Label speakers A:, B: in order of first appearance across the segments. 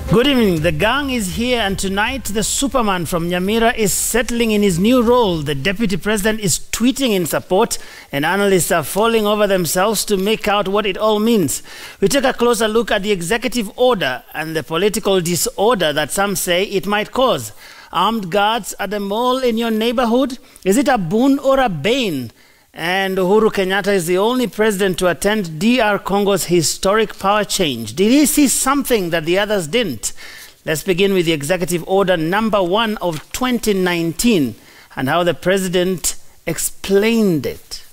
A: Good evening. The gang is here, and tonight the Superman from Nyamira is settling in his new role. The Deputy President is tweeting in support, and analysts are falling over themselves to make out what it all means. We take a closer look at the executive order and the political disorder that some say it might cause. Armed guards at the mall in your neighborhood? Is it a boon or a bane? And Uhuru Kenyatta is the only president to attend DR Congo's historic power change. Did he see something that the others didn't? Let's begin with the Executive Order number 1 of 2019 and how the president explained it.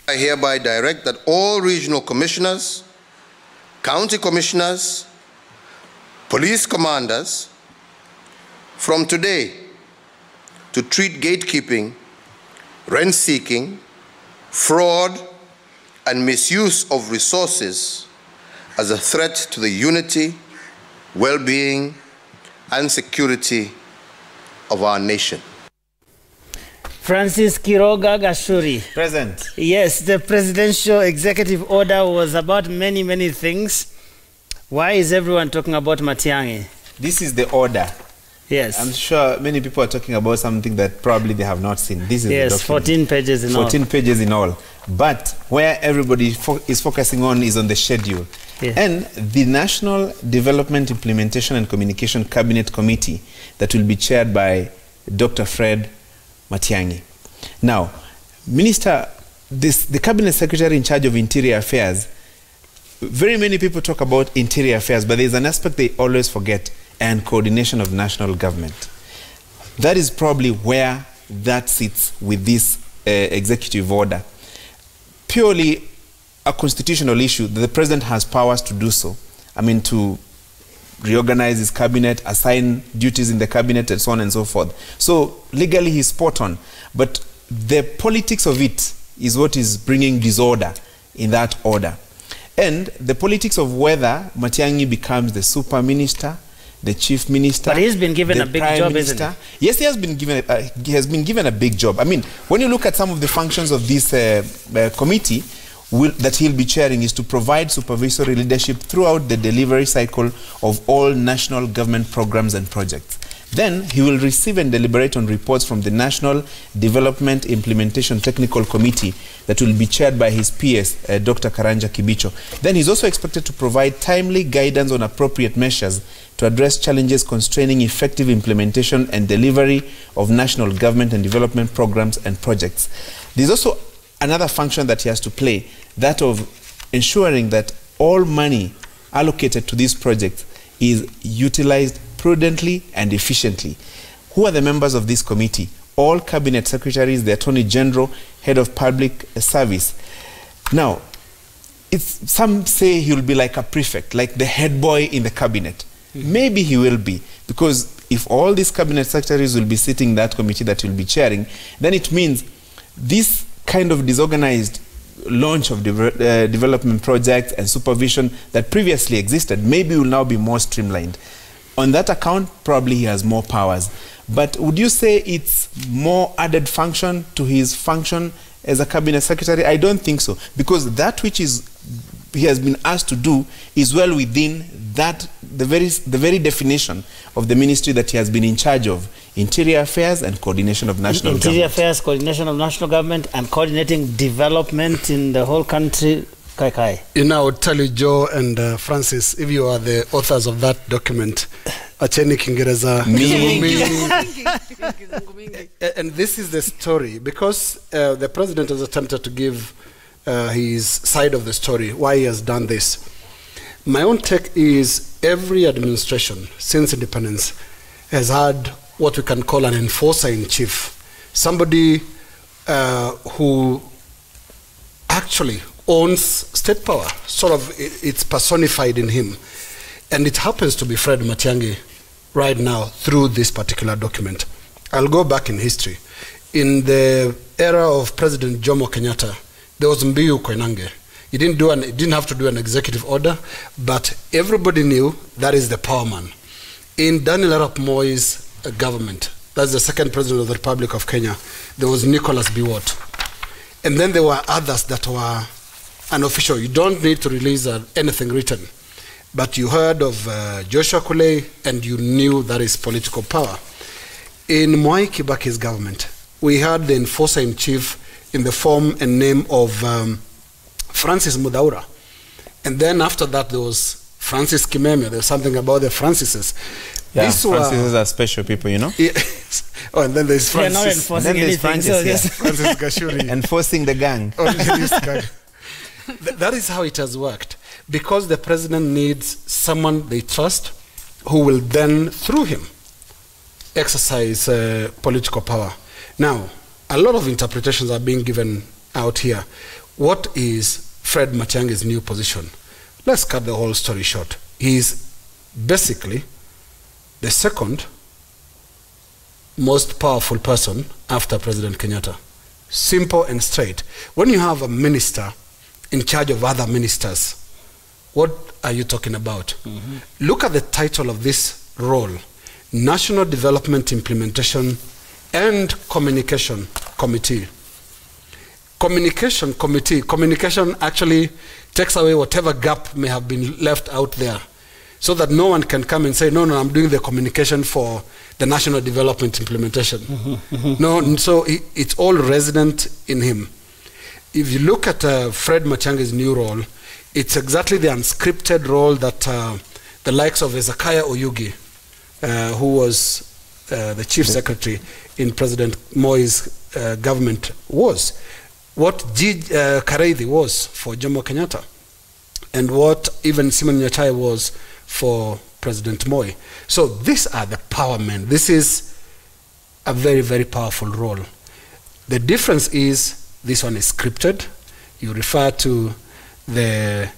B: I hereby direct that all regional commissioners, county commissioners, police commanders, from today to treat gatekeeping, rent-seeking, fraud, and misuse of resources as a threat to the unity, well-being, and security of our nation.
A: Francis Kiroga Gashuri.
C: Present.
A: Yes, the presidential executive order was about many, many things. Why is everyone talking about Matiang'i?
C: This is the order.
A: Yes.
C: I'm sure many people are talking about something that probably they have not seen. This is
A: yes,
C: the document.
A: 14 pages in all.
C: 14 pages in all. But where everybody is focusing on is on the schedule.
A: Yes.
C: And the National Development Implementation and Communication Cabinet Committee that will be chaired by Dr. Fred Matiang'i. Now, Minister, the Cabinet Secretary in charge of Interior Affairs, very many people talk about Interior Affairs, but there's an aspect they always forget, and coordination of national government. That is probably where that sits with this executive order. Purely a constitutional issue, the president has powers to do so. I mean, to reorganize his cabinet, assign duties in the cabinet, and so on and so forth. So legally he's spot on. But the politics of it is what is bringing disorder in that order. And the politics of whether Matiang'i becomes the super minister, the chief minister,
A: but he's been given a big job,
C: minister.
A: Isn't he?
C: Yes, he has been given a big job. I mean, when you look at some of the functions of this committee that he'll be chairing, is to provide supervisory leadership throughout the delivery cycle of all national government programs and projects. Then he will receive and deliberate on reports from the National Development Implementation Technical Committee that will be chaired by his PS, Dr. Karanja Kibicho. Then he's also expected to provide timely guidance on appropriate measures to address challenges constraining effective implementation and delivery of national government and development programs and projects. There's also another function that he has to play, that of ensuring that all money allocated to these projects is utilized prudently and efficiently. Who are the members of this committee? All cabinet secretaries, the Attorney General, Head of Public Service. Now, some say he will be like a prefect, like the head boy in the cabinet. Maybe he will be, because if all these cabinet secretaries will be sitting in that committee that he will be chairing, then it means this kind of disorganized launch of development projects and supervision that previously existed maybe will now be more streamlined. On that account, probably he has more powers. But would you say it's more added function to his function as a cabinet secretary? I don't think so, because that which he has been asked to do is well within that the very definition of the ministry that he has been in charge of: Interior Affairs and coordination of national government.
A: Interior Affairs, coordination of national government, and coordinating development in the whole country. Kai.
D: You know, I would tell you, Joe and Francis, if you are the authors of that document, Acheni Kingereza, and this is the story, because the president has attempted to give his side of the story, why he has done this. My own take is every administration since independence has had what we can call an enforcer in chief, somebody who actually owns state power, sort of it's personified in him. And it happens to be Fred Matiang'i right now through this particular document. I'll go back in history. In the era of President Jomo Kenyatta, there was Mbiu Koinange. He didn't have to do an executive order, but everybody knew that is the power man. In Daniel Arap Moi's government, that's the second president of the Republic of Kenya, there was Nicholas Biwott. And then there were others that were an official. You don't need to release anything written. But you heard of Joshua Kule, and you knew that is political power. In Mwai Kibaki's government, we had the enforcer-in-chief in the form and name of Francis Mudaura. And then after that, there was Francis Kimemia. There was something about the Francises.
C: Yeah, Francises are special people, you know?
D: Yes. Oh, and then there's Francis.
A: They're not enforcing anything.
D: Francis Gashuri.
C: Enforcing the gang.
D: That is how it has worked. Because the president needs someone they trust who will then, through him, exercise political power. Now, a lot of interpretations are being given out here. What is Fred Matiang'i's new position? Let's cut the whole story short. He's basically the second most powerful person after President Kenyatta. Simple and straight. When you have a minister in charge of other ministers, what are you talking about? Look at the title of this role: National Development Implementation and Communication Committee. Communication Committee. Communication actually takes away whatever gap may have been left out there, so that no one can come and say, no, I'm doing the communication for the National Development Implementation. No, so it's all resident in him. If you look at Fred Matiang'i's new role, it's exactly the unscripted role that the likes of Ezekiah Oyugi, who was the chief secretary in President Moi's government, was. What Kareithi was for Jomo Kenyatta, and what even Simon Nyachae was for President Moi. So these are the power men. This is a very, very powerful role. The difference is this one is scripted. You refer to the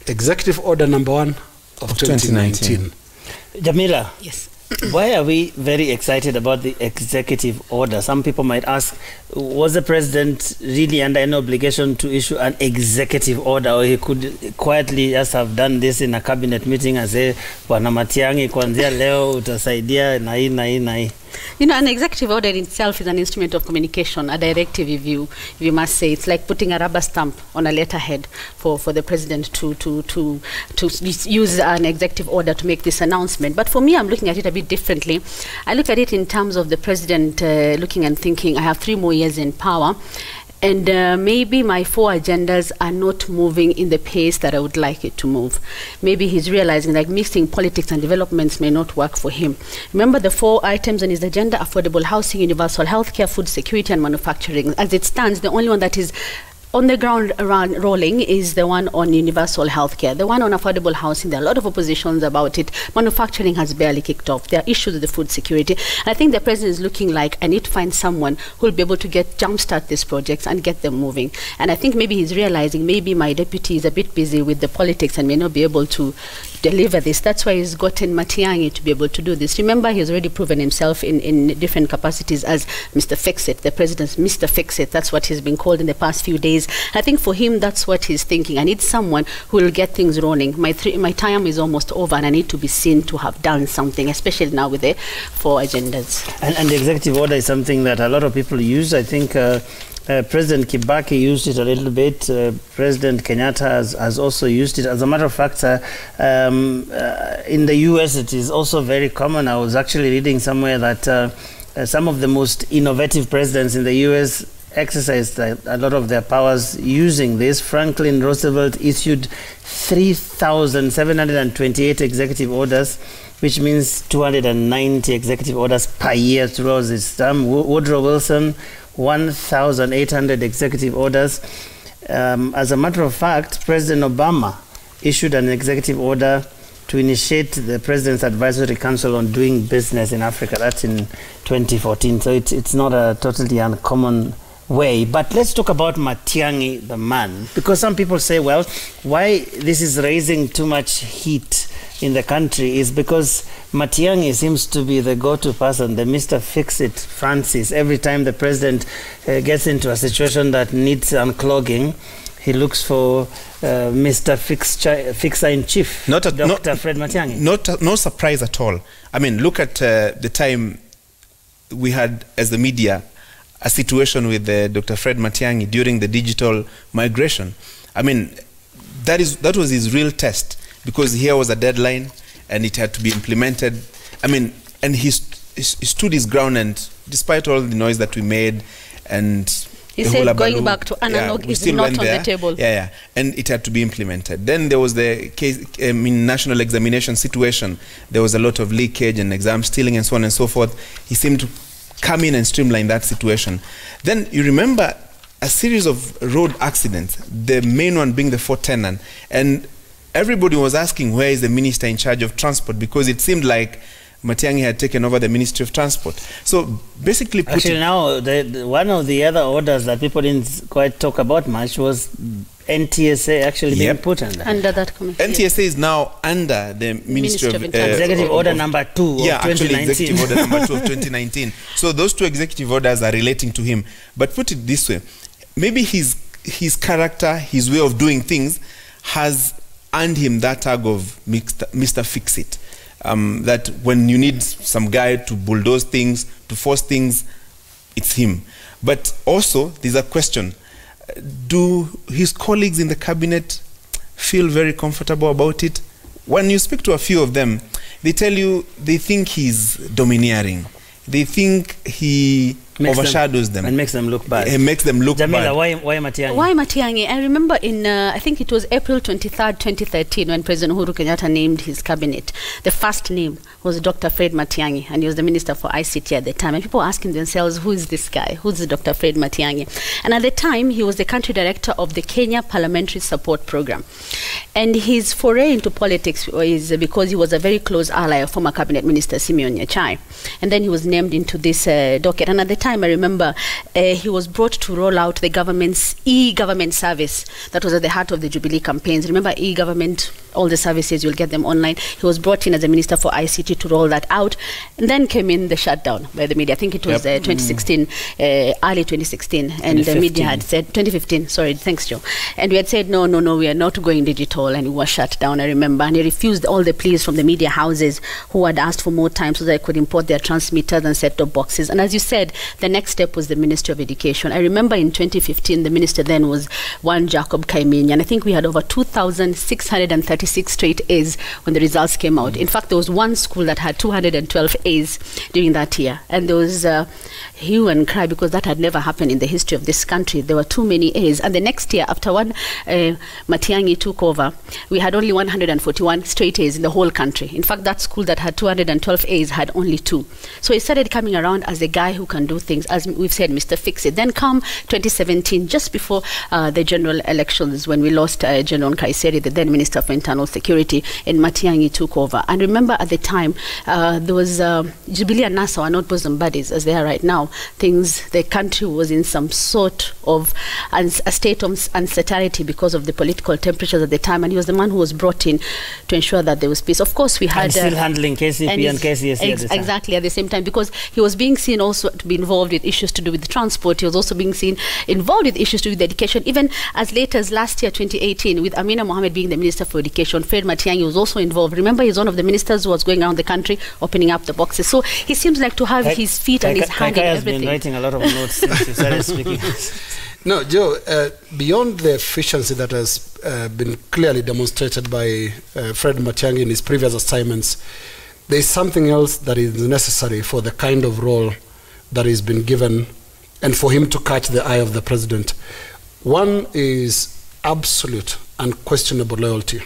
D: Executive Order number 1 of 2019.
A: Jamila.
E: Yes.
A: Why are we very excited about the executive order? Some people might ask, was the president really under any obligation to issue an executive order, or he could quietly just have done this in a cabinet meeting and say, Bwana Matiang'i, kuanzia leo utasaidia na hii na hii na hii?
E: You know, an executive order in itself is an instrument of communication, a directive, if you must say. It's like putting a rubber stamp on a letterhead for the president to use an executive order to make this announcement. But for me, I'm looking at it a bit differently. I look at it in terms of the president looking and thinking, I have 3 more years in power, and maybe my 4 agendas are not moving in the pace that I would like it to move. Maybe he's realizing like mixing politics and developments may not work for him. Remember the 4 items on his agenda: affordable housing, universal healthcare, food security, and manufacturing. As it stands, the only one that is on the ground around rolling is the one on universal healthcare. The one on affordable housing, there are a lot of oppositions about it. Manufacturing has barely kicked off. There are issues with the food security. And I think the president is looking like, I need to find someone who will be able to jumpstart these projects and get them moving. And I think maybe he's realizing maybe my deputy is a bit busy with the politics and may not be able to deliver this. That's why he's gotten Matiang'i to be able to do this. Remember, he's already proven himself in different capacities as Mr. Fixit, the president's Mr. Fixit. That's what he's been called in the past few days. I think for him, that's what he's thinking. I need someone who will get things rolling. My time is almost over, and I need to be seen to have done something, especially now with the 4 agendas.
A: And the executive order is something that a lot of people use. I think President Kibaki used it a little bit. President Kenyatta has also used it. As a matter of fact, in the US, it is also very common. I was actually reading somewhere that some of the most innovative presidents in the US exercised a lot of their powers using this. Franklin Roosevelt issued 3,728 executive orders, which means 290 executive orders per year throughout his term. Woodrow Wilson, 1,800 executive orders. As a matter of fact, President Obama issued an executive order to initiate the President's Advisory Council on doing business in Africa. That's in 2014. So it's not a totally uncommon way. But let's talk about Matiang'i, the man, because some people say, well, why this is raising too much heat in the country is because Matiang'i seems to be the go-to person, the Mr. Fix-It Francis. Every time the president gets into a situation that needs unclogging, he looks for Mr. Fixer-in-Chief, Dr. Fred Matiang'i.
C: No surprise at all. I mean, look at the time we had, as the media, a situation with Dr. Fred Matiang'i during the digital migration. I mean, that was his real test, because here was a deadline and it had to be implemented. I mean, and he stood his ground, and despite all the noise that we made and
E: he said going back to analog is not on the table.
C: Yeah, and it had to be implemented. Then there was the case, national examination situation. There was a lot of leakage and exam stealing and so on and so forth. He seemed to come in and streamline that situation. Then you remember a series of road accidents, the main one being the Fort Tenan, and everybody was asking, where is the minister in charge of transport? Because it seemed like Matiang'i had taken over the Ministry of Transport. So basically,
A: actually now one of the other orders that people didn't quite talk about much was NTSA actually being put
E: under that committee.
C: NTSA is now under the Ministry of
A: Executive Order number 2 of 2019.
C: Actually Executive Order number 2 of 2019. So those two executive orders are relating to him. But put it this way, maybe his character, his way of doing things has earned him that tag of Mr. Fixit. That when you need some guy to bulldoze things, to force things, it's him. But also, there's a question. Do his colleagues in the cabinet feel very comfortable about it? When you speak to a few of them, they tell you they think he's domineering. They think he overshadows them.
A: And makes them look bad.
C: It makes them look
A: Jamila,
C: bad.
A: why Matiang'i?
E: Why Matiang'i? I remember in, I think it was April 23rd, 2013, when President Uhuru Kenyatta named his cabinet. The first name was Dr. Fred Matiang'i, and he was the Minister for ICT at the time. And people were asking themselves, who is this guy? Who's Dr. Fred Matiang'i? And at the time, he was the country director of the Kenya Parliamentary Support Program. And his foray into politics is because he was a very close ally of former Cabinet Minister Simeon Nyachai. And then he was named into this docket. And at the time, I remember he was brought to roll out the government's e-government service that was at the heart of the Jubilee campaigns. Remember e-government, all the services, you'll get them online. He was brought in as a Minister for ICT to roll that out. And then came in the shutdown by the media. I think it was 2016, early 2016. And 2015. The media had said, 2015, sorry, thanks, Joe. And we had said, no, we are not going digital. And we were shut down, I remember. And he refused all the pleas from the media houses who had asked for more time so that they could import their transmitters and set-top boxes. And as you said, the next step was the Ministry of Education. I remember in 2015, the minister then was one Jacob Kaimini, and I think we had over 2,636 straight A's when the results came out. In fact, there was one school that had 212 A's during that year, and there was hue and cry because that had never happened in the history of this country. There were too many A's, and the next year, after Matiang'i took over, we had only 141 straight A's in the whole country. In fact, that school that had 212 A's had only 2. So he started coming around as a guy who can do things, as we've said, Mr. Fixit. Then come 2017, just before the general elections, when we lost General Kaiseri, the then Minister for Internal Security, and Matiang'i took over. And remember at the time, there was Jubilee and NASA were not bosom buddies as they are right now. The country was in some sort of a state of uncertainty because of the political temperatures at the time, and he was the man who was brought in to ensure that there was peace. Of course, we had...
A: And still handling KCP and KCSE at the time.
E: Exactly, at the same time, because he was being seen also to be involved with issues to do with transport. He was also being seen involved with issues to do with education. Even as late as last year, 2018, with Jamila Mohammed being the Minister for Education, Fred Matiang'i was also involved. Remember, he's one of the ministers who was going around the country opening up the boxes. So he seems like to have his feet and his hand in everything.
A: Been writing a lot of notes since you started speaking.
D: No, Joe, beyond the efficiency that has been clearly demonstrated by Fred Matiang'i in his previous assignments, there is something else that is necessary for the kind of role that has been given and for him to catch the eye of the president. One is absolute, unquestionable loyalty.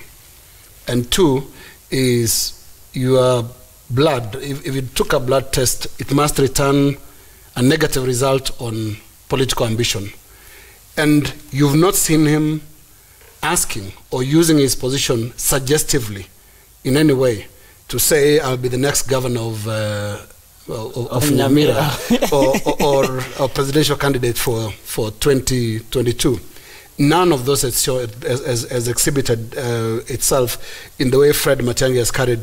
D: And two is your blood. If you took a blood test, it must return a negative result on political ambition. And you've not seen him asking or using his position suggestively in any way to say, I'll be the next governor of Nyamira or presidential candidate for 2022. None of those has exhibited itself in the way Fred Matiang'i has carried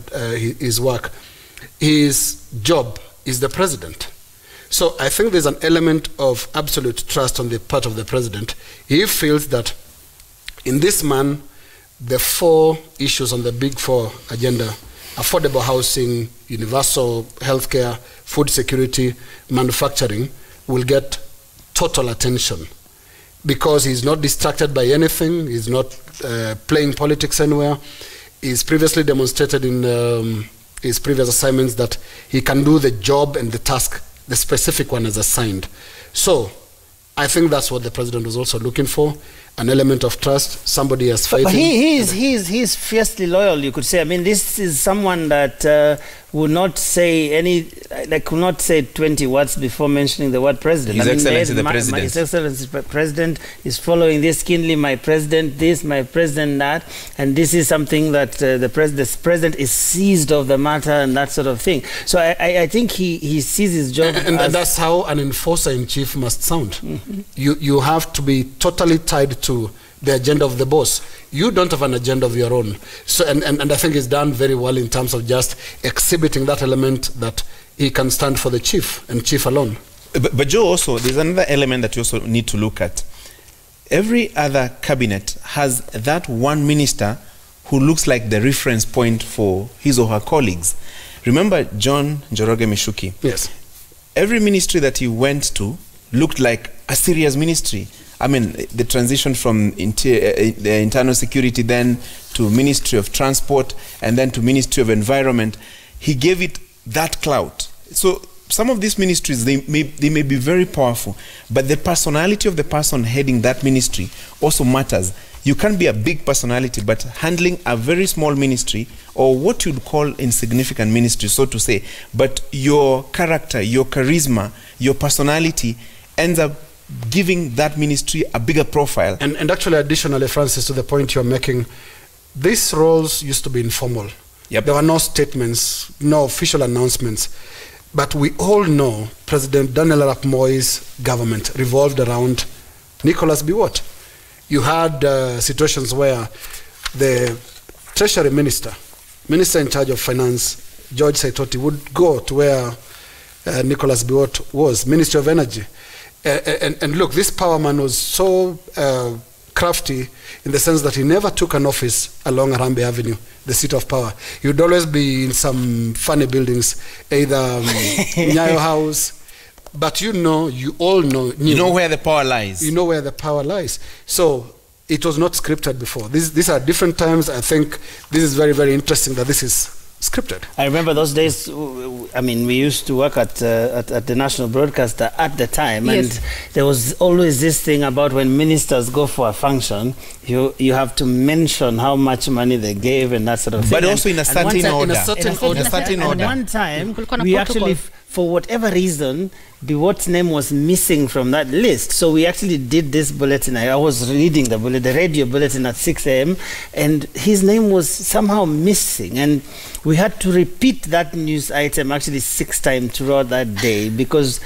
D: his work. His job is the president. So I think there's an element of absolute trust on the part of the president. He feels that in this man, the 4 issues on the big 4 agenda, affordable housing, universal healthcare, food security, manufacturing, will get total attention, because he's not distracted by anything, he's not playing politics anywhere. He's previously demonstrated in his previous assignments that he can do the job and the task, the specific one is assigned. So I think that's what the president was also looking for, an element of trust, somebody has faith in.
A: But he's fiercely loyal, you could say. I mean, this is someone that would not say could not say 20 words before mentioning the word president.
C: His Excellency the President.
A: His Excellency the President is following this keenly, my president this, my president that, and this is something that the president is seized of the matter and that sort of thing. So I think he sees his job
D: and that's how an enforcer-in-chief must sound. Mm-hmm. You have to be totally tied to the agenda of the boss. You don't have an agenda of your own. So, and I think it's done very well in terms of just exhibiting that element that he can stand for the chief and chief alone.
C: But Joe, also, there's another element that you also need to look at. Every other cabinet has that one minister who looks like the reference point for his or her colleagues. Remember John Njoroge Mishuki?
D: Yes.
C: Every ministry that he went to looked like a serious ministry. I mean, the transition from the internal security then to Ministry of Transport and then to Ministry of Environment, he gave it that clout. So some of these ministries, they may be very powerful, but the personality of the person heading that ministry also matters. You can't be a big personality, but handling a very small ministry, or what you'd call insignificant ministry, so to say, but your character, your charisma, your personality ends up giving that ministry a bigger profile.
D: And actually, additionally, Francis, to the point you're making, these roles used to be informal.
C: Yep.
D: There were no statements, no official announcements. But we all know President Daniel Arap Moi's government revolved around Nicholas Biwott. You had situations where the Treasury Minister in charge of Finance, George Saitoti, would go to where Nicholas Biwott was, Ministry of Energy. And look, this power man was so crafty in the sense that he never took an office along Harambee Avenue, the seat of power. He would always be in some funny buildings, either Nyayo House, but you all know.
C: You know where the power lies.
D: You know where the power lies. So it was not scripted before. These are different times. I think this is very, very interesting that this is scripted.
A: I remember those days. I mean, we used to work at the national broadcaster at the time,
E: Yes.
A: and there was always this thing about when ministers go for a function, you have to mention how much money they gave and that sort of thing.
C: But also in a certain order.
A: At one time, we actually, for whatever reason, Biwott's name was missing from that list. So we actually did this bulletin. I was reading the radio bulletin at 6 a.m. and his name was somehow missing. And we had to repeat that news item actually 6 times throughout that day because,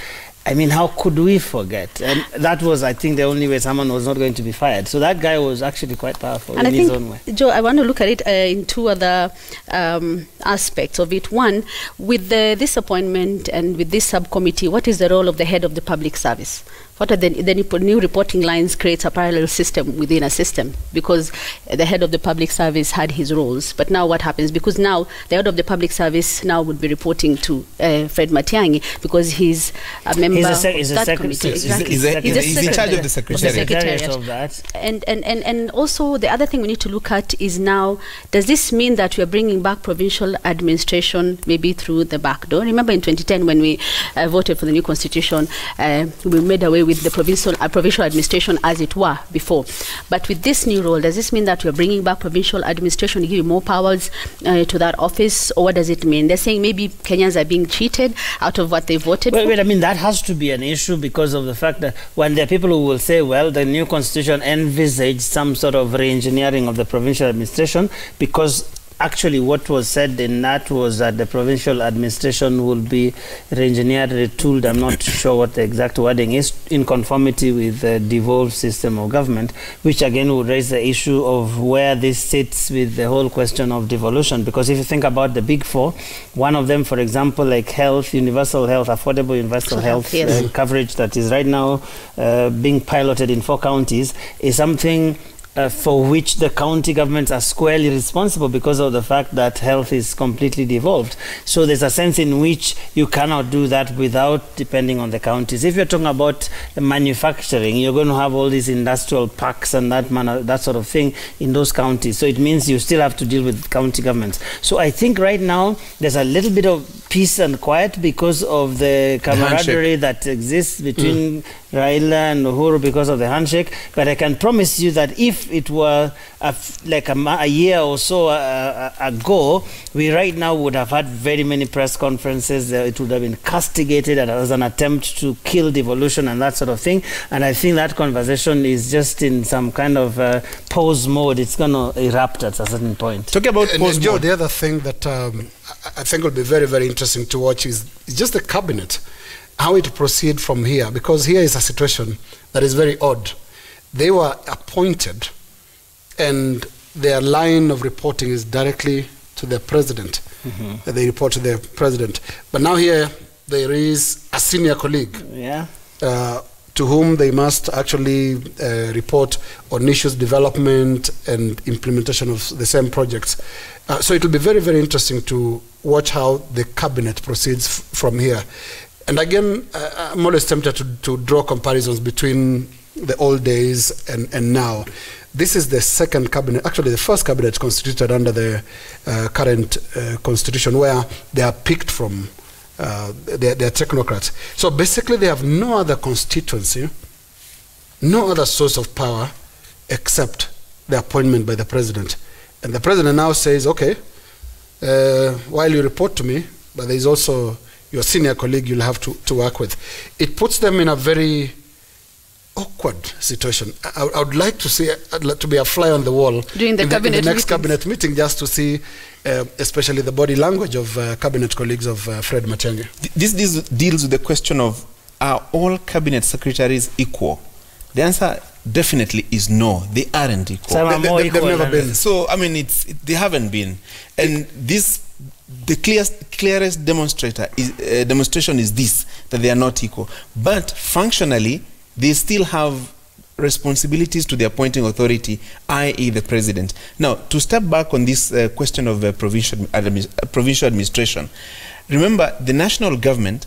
A: I mean, how could we forget? And that was, I think, the only way someone was not going to be fired. So that guy was actually quite powerful in his own way.
E: Joe, I want to look at it in two other aspects of it. One, with this appointment and with this subcommittee, what is the role of the head of the public service? What are the new reporting lines creates a parallel system within a system, because the head of the public service had his roles. But now what happens? Because now the head of the public service now would be reporting to Fred Matiang'i because he's a member of that committee. Exactly.
C: He's in charge of the
E: secretariat
A: of that.
E: And also the other thing we need to look at is now, does this mean that we are bringing back provincial administration maybe through the back door? Remember in 2010 when we voted for the new constitution, we made away with the provincial administration as it were before. But with this new role, does this mean that we are bringing back provincial administration, giving more powers to that office, or what does it mean? They're saying maybe Kenyans are being cheated out of what they voted for.
A: Well, I mean, that has to be an issue because of the fact that when there are people who will say, well, the new constitution envisaged some sort of re-engineering of the provincial administration, because actually what was said in that was that the provincial administration will be re-engineered, retooled. I'm not sure what the exact wording is, in conformity with the devolved system of government, which again would raise the issue of where this sits with the whole question of devolution. Because if you think about the big four, one of them, for example, like health, universal health, affordable universal health coverage that is right now being piloted in 4 counties, is something for which the county governments are squarely responsible because of the fact that health is completely devolved. So there's a sense in which you cannot do that without depending on the counties. If you're talking about manufacturing, you're going to have all these industrial parks and that sort of thing in those counties. So it means you still have to deal with county governments. So I think right now there's a little bit of peace and quiet because of the camaraderie that exists between Raila and Uhuru because of the handshake. But I can promise you that if it were like a year or so ago, we right now would have had very many press conferences. It would have been castigated as an attempt to kill devolution and that sort of thing. And I think that conversation is just in some kind of pause mode. It's going to erupt at a certain point.
C: Talking about pause
D: Joe,
C: mode.
D: the other thing that I think will be very, very interesting to watch is just the cabinet, how it proceed from here, because here is a situation that is very odd. They were appointed and their line of reporting is directly to the president. They report to the president. But now here there is a senior colleague to whom they must actually report on issues, development and implementation of the same projects. So it will be very, very interesting to watch how the cabinet proceeds from here. And again, I'm always tempted to draw comparisons between the old days and now. This is the second cabinet, actually the first cabinet constituted under the current constitution, where they are picked from, they're technocrats. So basically they have no other constituency, no other source of power except the appointment by the president. And the president now says, okay, while you report to me, but there is also your senior colleague you'll have to work with. It puts them in a very awkward situation. I would like to see, I'd like to be a fly on the wall
E: during the
D: next cabinet meeting, just to see especially the body language of cabinet colleagues of Fred Matiang'i.
C: This deals with the question of, are all cabinet secretaries equal? The answer definitely is no. They aren't equal.
D: They've never been.
C: So I mean, they haven't been, and the clearest demonstration is this, that they are not equal. But functionally, they still have responsibilities to the appointing authority, i.e. the president. Now, to step back on this question of provincial administration, remember the national government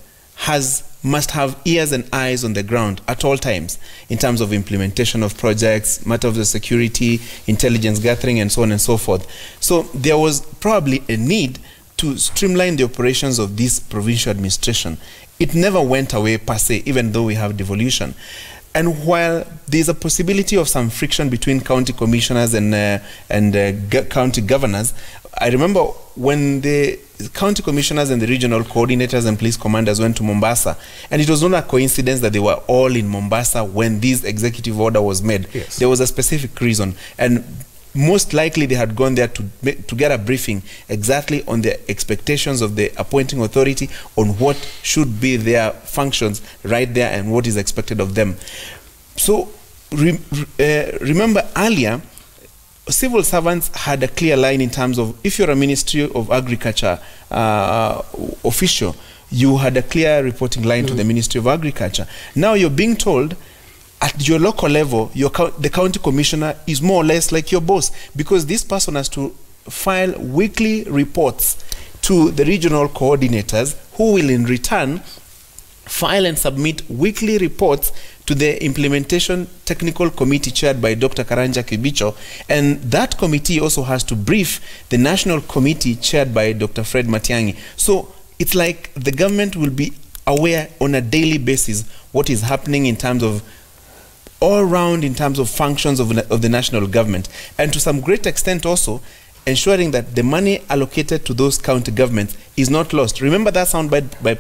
C: must have ears and eyes on the ground at all times in terms of implementation of projects, matters of security, intelligence gathering, and so on and so forth. So there was probably a need to streamline the operations of this provincial administration. It never went away per se, even though we have devolution. And while there's a possibility of some friction between county commissioners and county governors, I remember when the county commissioners and the regional coordinators and police commanders went to Mombasa, and it was not a coincidence that they were all in Mombasa when this executive order was made. Yes. There was a specific reason, and most likely they had gone there to get a briefing exactly on the expectations of the appointing authority on what should be their functions right there and what is expected of them. So remember earlier, civil servants had a clear line in terms of, if you're a Ministry of Agriculture official, you had a clear reporting line to the Ministry of Agriculture. Now you're being told at your local level, the county commissioner is more or less like your boss, because this person has to file weekly reports to the regional coordinators, who will in return file and submit weekly reports to the implementation technical committee chaired by Dr. Karanja Kibicho, and that committee also has to brief the national committee chaired by Dr. Fred Matiang'i. So it's like the government will be aware on a daily basis what is happening in terms of all round in terms of functions of the national government, and to some great extent also ensuring that the money allocated to those county governments is not lost. Remember that soundbite by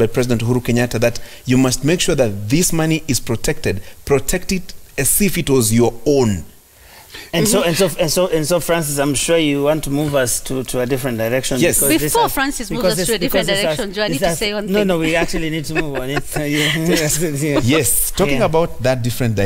C: President Uhuru Kenyatta, that you must make sure that this money is protected. Protect it as if it was your own.
A: And so, Francis, I'm sure you want to move us to a different direction.
C: Yes.
E: Before Francis moves us to a different direction, Joe, I need to say one thing.
A: No, we actually need to move on.
C: Yes, talking about that different direction.